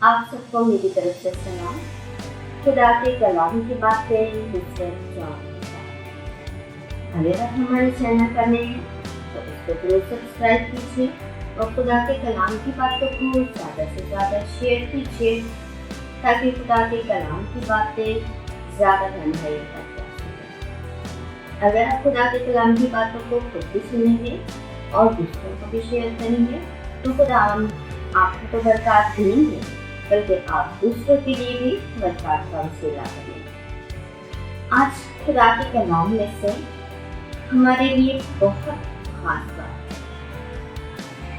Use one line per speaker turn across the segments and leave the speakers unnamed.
आप सबको मेरी तरफ से सलाम। खुदा के कलाम की बातें नुसरत जॉन के साथ। अगर आप हमारे चैनल पर नए हैं तो इसको जरूर सब्सक्राइब कीजिए और खुदा के कलाम की बातों को ज़्यादा से ज़्यादा शेयर कीजिए ताकि खुदा के कलाम की बातें ज़्यादा गहराई तक जा सकें। अगर आप खुदा के कलाम की बातों को खुद भी सुनेंगे और दूसरों को भी शेयर करेंगे तो खुदा आपको तो बरकत देंगे, बल्कि आप दूसरों के लिए भी बरकत का वसीला बनेंगे। आज खुदा के कलाम में से हमारे लिए बहुत खास बात है।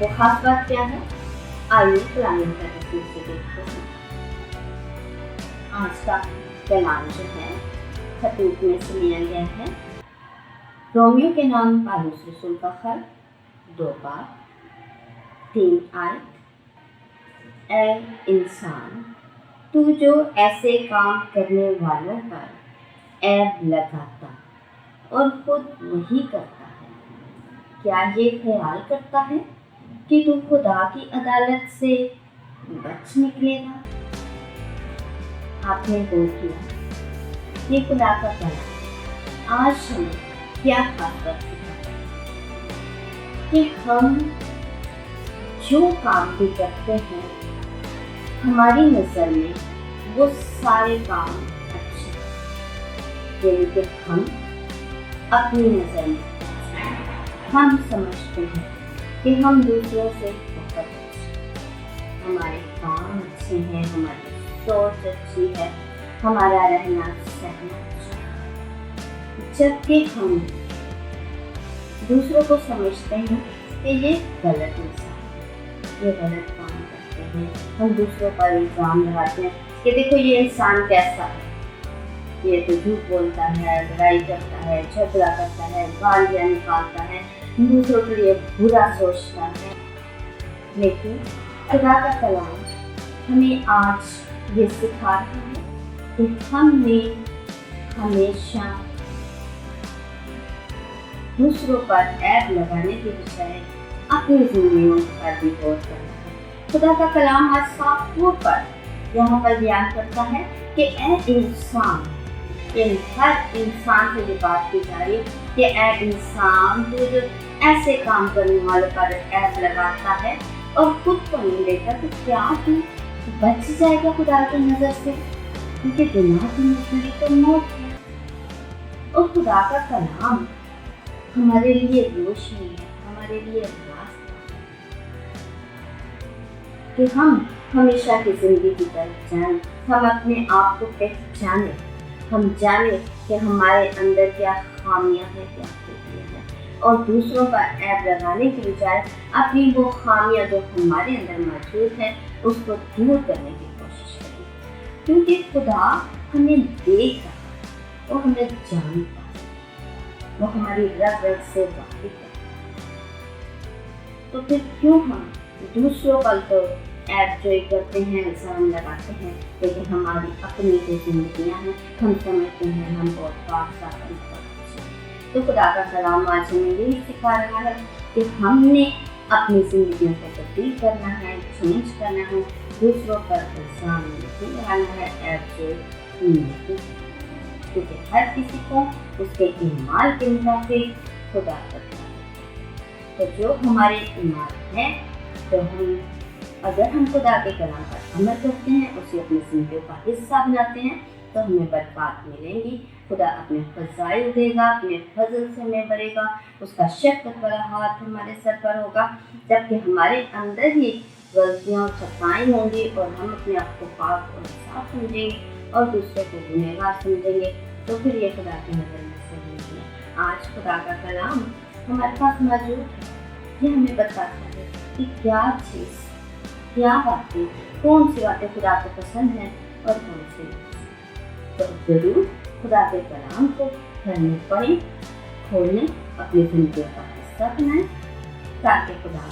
वो खास बात क्या है? आइए कलाम का तस्वीर से देखते हैं। आज का कलाम जो है खतूत में से लिया गया है। रोमियो के नाम पालूस रसूल का खत 2 बाब 3 आयत। ऐ इंसान, तू जो ऐसे काम करने वालों पर ऐब लगाता और खुद वही करता है, क्या ये ख्याल करता है कि तू खुदा की अदालत से बच निकलेगा? आपने गौर किया ये खुदा का कलाम आज हमें क्या खास बात सिखाता है कि हम जो काम भी करते हैं हमारी नज़र में वो सारे काम अच्छे, जिनके हम अपनी नज़र में हम समझते हैं कि हम दूसरों से बहुत अच्छे, हमारे काम अच्छे हैं, हमारी सोच अच्छी है, हमारा रहना सहना अच्छा, जबकि हम दूसरों को समझते हैं कि ये गलत इंसान, ये गलत काम करते हैं। हम दूसरों पर इल्ज़ाम लगाते हैं कि देखो ये इंसान कैसा है, ये तो झूठ बोलता है, लड़ाई करता है, झगड़ा करता है, गालियाँ निकालता है, दूसरों के लिए बुरा सोचता है। लेकिन खुदा का कलाम हमें आज ये सिखा रहा है कि हमें हमेशा दूसरों पर ऐब लगाने के बजाय अपनी ज़िंदगियों पर भी गौर करना है। खुदा का कलाम आज साफ तौर पर यहाँ पर बयान करता है कि ऐ इंसान, हर इंसान से ये बात की जा रही है कि ऐ इंसान, तू जो ऐसे काम करने वालों पर ऐब लगाता है और खुद को नहीं लेता, तो क्या तू बच जाएगा खुदा की नज़र से? क्योंकि दुनिया की मजदूरी तो मौत है। और खुदा का कलाम हमारे लिए रोशनी है, हमारे लिए रास्ता, कि हम हमेशा की जिंदगी की तरफ जाएं, हम अपने आप को पहचाने, हम जाने कि हमारे अंदर क्या खामियां हैं, क्या खूबियां हैं, और दूसरों पर ऐब लगाने के बजाय अपनी वो खामियां जो हमारे अंदर मौजूद है उसको दूर करने की कोशिश करें। क्योंकि खुदा हमें देख रहा है, वो हमें जानता है, वो हमारी रग रग से वाकिफ है। तो फिर क्यों हम दूसरों पर तो ऐब जोई करते हैं, इल्ज़ाम लगाते हैं, लेकिन हमारी अपनी जो जिंदगियाँ हैं हम समझते हैं हम बहुत पाक साफ हैं। तो खुदा का कलाम आज हमें यही सिखा रहा है कि हमने अपनी ज़िंदगियों को तब्दील करना है, चेंज करना है, दूसरों पर इल्ज़ाम नहीं लगाना है, ऐब जोई नहीं, क्योंकि हर किसी को उसके ईमान के मुताबिक खुदा करता है। तो जो हमारे ईमान है, तो अगर हम खुदा के कलाम पर अमल करते हैं, उसे अपनी ज़िंदगी का हिस्सा बनाते हैं, तो हमें बरकत मिलेंगी। खुदा अपने फज़ाइल देगा, अपने फजल से हमें भरेगा, उसका शफ़क़त वाला हाथ हमारे सर पर होगा। जबकि हमारे अंदर ही गलतियाँ और खताएँ होंगी और हम अपने आप को पाक और साफ समझेंगे और दूसरों को गुनहगार समझेंगे, तो फिर ये खुदा की नज़र में सही नहीं है। आज खुदा का कलाम हमारे पास मौजूद है, ये हमें बताता है कि क्या चीज़, क्या बातें, कौन सी बातें खुदा को पसंद है और कौन सी नहीं। तो ज़रूर खुदा के कलाम को घर में पढ़ें, खोलें, अपनी ज़िंदगी का हिस्सा बनाएं, ताकि खुदा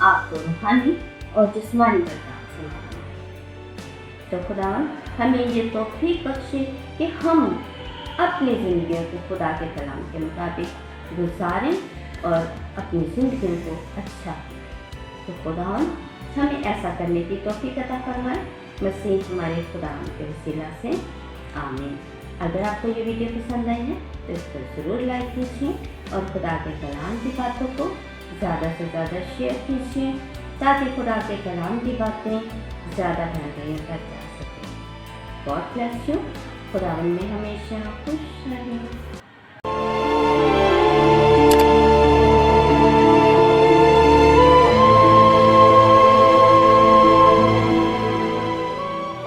आपको रूहानी और जिस्मानी बरकत से नवाजे। तो खुदा हमें ये तौफीक बख्शे कि हम अपनी ज़िंदगियों को खुदा के कलाम के मुताबिक गुजारें और अपनी ज़िंदगियों को अच्छा। तो खुदा हमें ऐसा करने की तौफीक अता फरमाए। मसीह हमारे खुदा के वसीला से आमीन। अगर आपको ये वीडियो पसंद आई है तो इसको ज़रूर लाइक कीजिए और खुदा के कलाम की बातों को ज़्यादा से ज़्यादा शेयर कीजिए ताकि खुदा के कलाम की बातें ज़्यादा गहराइयों तक जा सकें। God bless you. खुदावन में हमेशा खुश रहें।